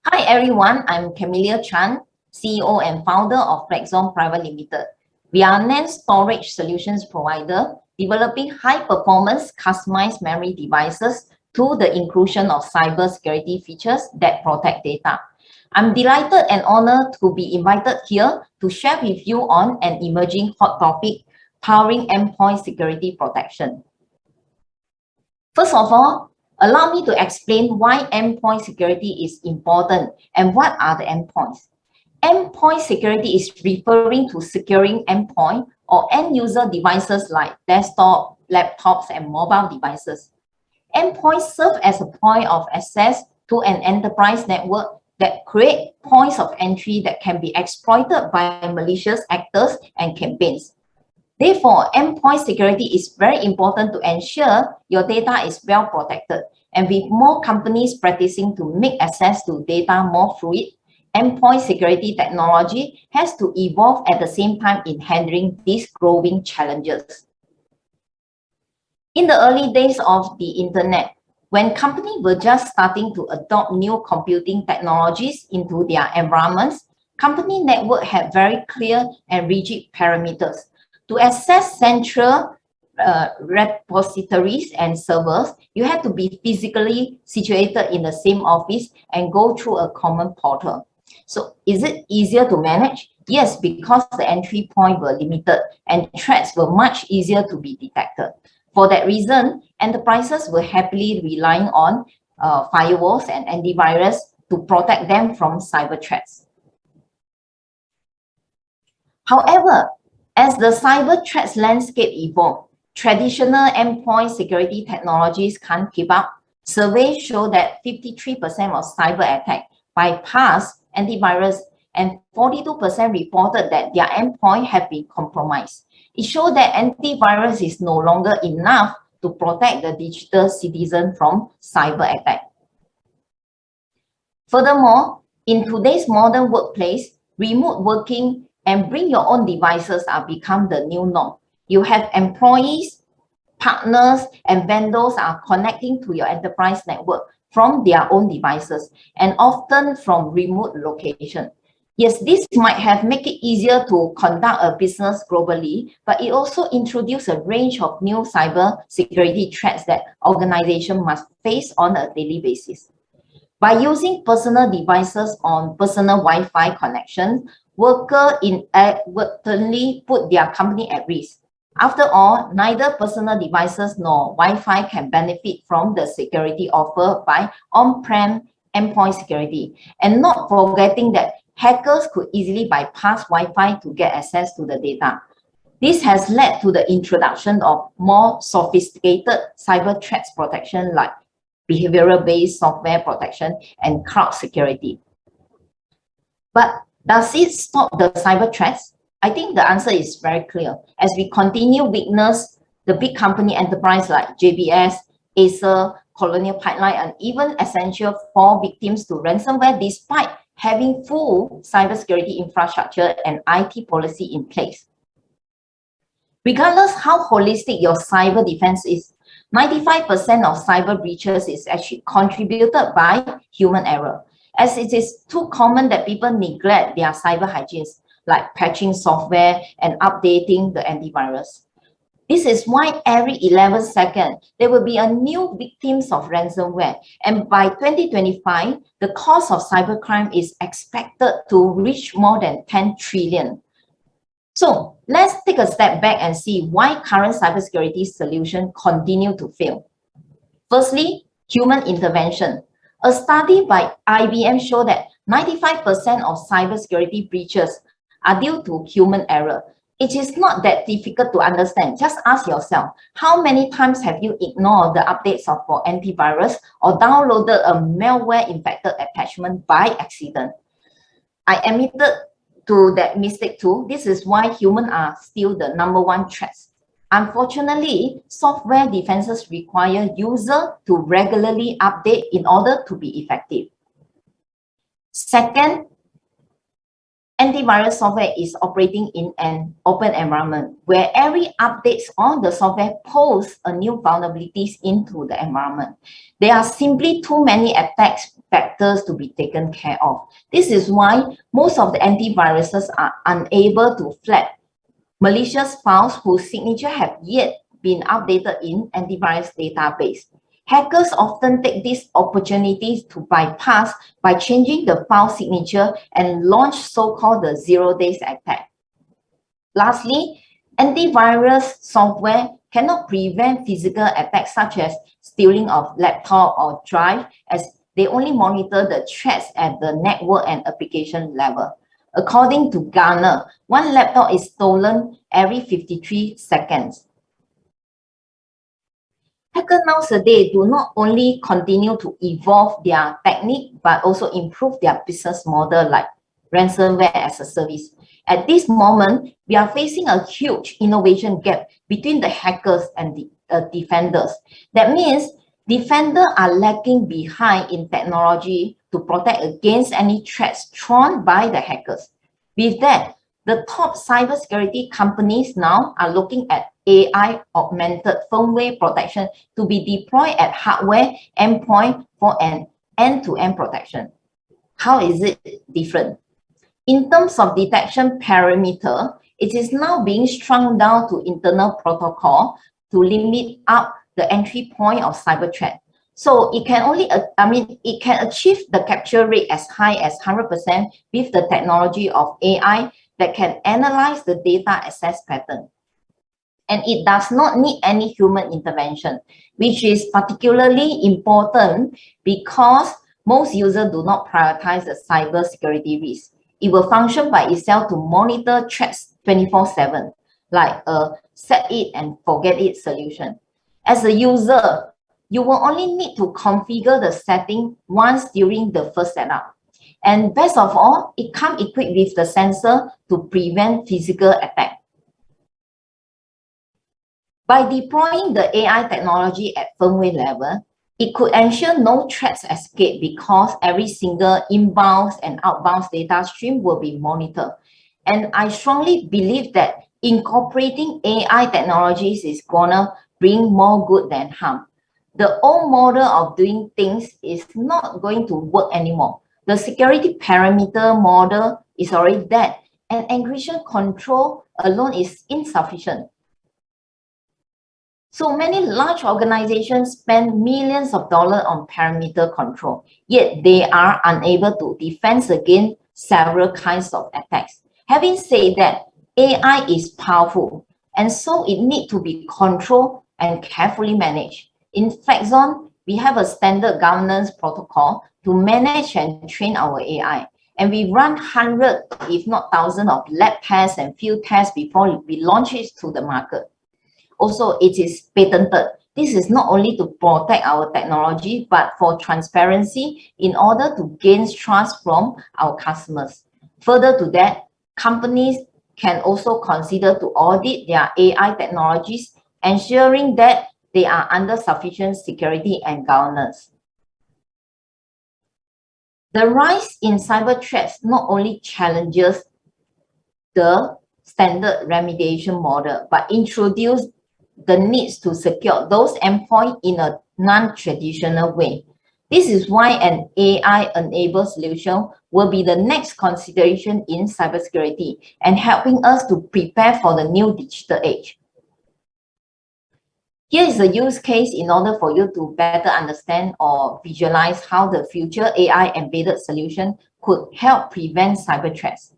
Hi everyone, I'm Camellia Chan, CEO and founder of Flexxon Private Limited. We are a NAND storage solutions provider developing high-performance customized memory devices through the inclusion of cybersecurity features that protect data. I'm delighted and honored to be invited here to share with you on an emerging hot topic, powering endpoint security protection. First of all, allow me to explain why endpoint security is important and what are the endpoints. Endpoint security is referring to securing endpoint or end user devices like desktop, laptops, and mobile devices. Endpoints serve as a point of access to an enterprise network that create points of entry that can be exploited by malicious actors and campaigns. Therefore, endpoint security is very important to ensure your data is well protected. And with more companies practicing to make access to data more fluid, endpoint security technology has to evolve at the same time in handling these growing challenges. In the early days of the internet, when companies were just starting to adopt new computing technologies into their environments, company network had very clear and rigid parameters. To access central repositories and servers, you have to be physically situated in the same office and go through a common portal. So is it easier to manage? Yes, because the entry points were limited and threats were much easier to be detected. For that reason, enterprises were happily relying on firewalls and antivirus to protect them from cyber threats. However, as the cyber threats landscape evolved, traditional endpoint security technologies can't keep up. Surveys show that 53% of cyber attacks bypass antivirus and 42% reported that their endpoint have been compromised. It shows that antivirus is no longer enough to protect the digital citizen from cyber attack. Furthermore, in today's modern workplace, remote working and bring your own devices are become the new norm. You have employees, partners, and vendors are connecting to your enterprise network from their own devices and often from remote location. Yes, this might have make it easier to conduct a business globally, but it also introduces a range of new cyber security threats that organizations must face on a daily basis. By using personal devices on personal Wi-Fi connection, workers inadvertently put their company at risk. After all, neither personal devices nor Wi-Fi can benefit from the security offered by on-prem endpoint security. And not forgetting that hackers could easily bypass Wi-Fi to get access to the data. This has led to the introduction of more sophisticated cyber threats protection like behavioral-based software protection and cloud security. But does it stop the cyber threats? I think the answer is very clear. As we continue witness the big company enterprise like JBS, Acer, Colonial Pipeline, and even Essential fall victims to ransomware despite having full cybersecurity infrastructure and IT policy in place. Regardless how holistic your cyber defense is, 95% of cyber breaches is actually contributed by human error, as it is too common that people neglect their cyber hygiene, like patching software and updating the antivirus. This is why every 11 seconds, there will be a new victims of ransomware. And by 2025, the cost of cybercrime is expected to reach more than 10 trillion. So let's take a step back and see why current cybersecurity solutions continue to fail. Firstly, human intervention. A study by IBM showed that 95% of cybersecurity breaches are due to human error. It is not that difficult to understand. Just ask yourself, how many times have you ignored the updates for antivirus or downloaded a malware-infected attachment by accident? I admitted to that mistake too. This is why humans are still the #1 threat. Unfortunately, software defenses require users to regularly update in order to be effective. Second, Antivirus software is operating in an open environment where every updates on the software posts a new vulnerabilities into the environment. There are simply too many attack vectors to be taken care of. This is why most of the antiviruses are unable to flag malicious files whose signature have yet been updated in antivirus database. Hackers often take these opportunities to bypass by changing the file signature and launch so-called the zero-days attack. Lastly, antivirus software cannot prevent physical attacks such as stealing of laptop or drive, as they only monitor the threats at the network and application level. According to Gartner, one laptop is stolen every 53 seconds. Hackers nowadays do not only continue to evolve their technique, but also improve their business model like ransomware as a service. At this moment, we are facing a huge innovation gap between the hackers and the defenders. That means defenders are lagging behind in technology to protect against any threats thrown by the hackers. With that, the top cybersecurity companies now are looking at AI-augmented firmware protection to be deployed at hardware endpoint for an end-to-end protection. How is it different? In terms of detection parameter, it is now being shrunk down to internal protocol to limit up the entry point of cyber threat. So it can only, it can achieve the capture rate as high as 100% with the technology of AI that can analyze the data access pattern. And it does not need any human intervention, which is particularly important because most users do not prioritize the cybersecurity risk. It will function by itself to monitor threats 24/7, like a set it and forget it solution. As a user, you will only need to configure the setting once during the first setup. And best of all, it comes equipped with the sensor to prevent physical attack. By deploying the AI technology at firmware level, it could ensure no threats escape because every single inbound and outbound data stream will be monitored. And I strongly believe that incorporating AI technologies is gonna bring more good than harm. The old model of doing things is not going to work anymore. The security parameter model is already dead, and encryption control alone is insufficient. So many large organizations spend millions of dollars on parameter control, yet they are unable to defend against several kinds of attacks. Having said that, AI is powerful, and so it needs to be controlled and carefully managed. In Flexxon, we have a standard governance protocol to manage and train our AI. And we run hundreds, if not thousands, of lab tests and field tests before we launch it to the market. Also, it is patented. This is not only to protect our technology, but for transparency in order to gain trust from our customers. Further to that, companies can also consider to audit their AI technologies, ensuring that they are under sufficient security and governance. The rise in cyber threats not only challenges the standard remediation model, but introduce the needs to secure those endpoints in a non-traditional way. This is why an AI-enabled solution will be the next consideration in cybersecurity and helping us to prepare for the new digital age. Here is a use case in order for you to better understand or visualize how the future AI-embedded solution could help prevent cyber threats.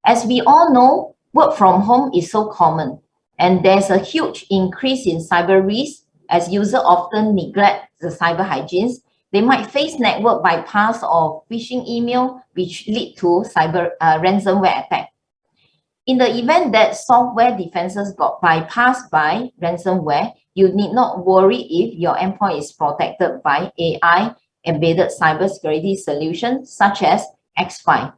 As we all know, work from home is so common, and there's a huge increase in cyber risk as users often neglect the cyber hygiene. They might face network bypass or phishing email, which lead to cyber ransomware attack. In the event that software defenses got bypassed by ransomware, you need not worry if your endpoint is protected by AI-embedded cybersecurity solutions such as X-PHY.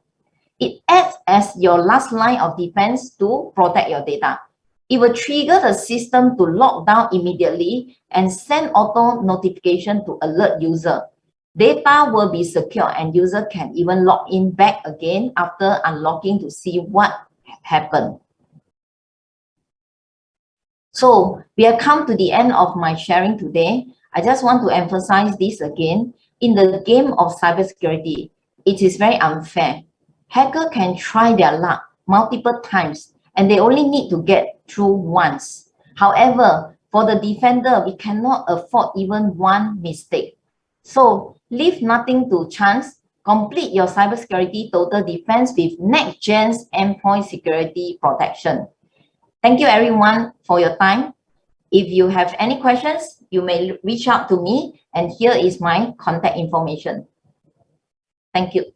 It acts as your last line of defense to protect your data. It will trigger the system to lock down immediately and send auto notification to alert user. Data will be secure and user can even log in back again after unlocking to see what happened. So we have come to the end of my sharing today. I just want to emphasize this again. In the game of cybersecurity, it is very unfair. Hacker can try their luck multiple times and they only need to get through once. However, for the defender, we cannot afford even one mistake. So leave nothing to chance. Complete your cybersecurity total defense with next-gen's endpoint security protection. Thank you everyone for your time. If you have any questions, you may reach out to me, and here is my contact information. Thank you.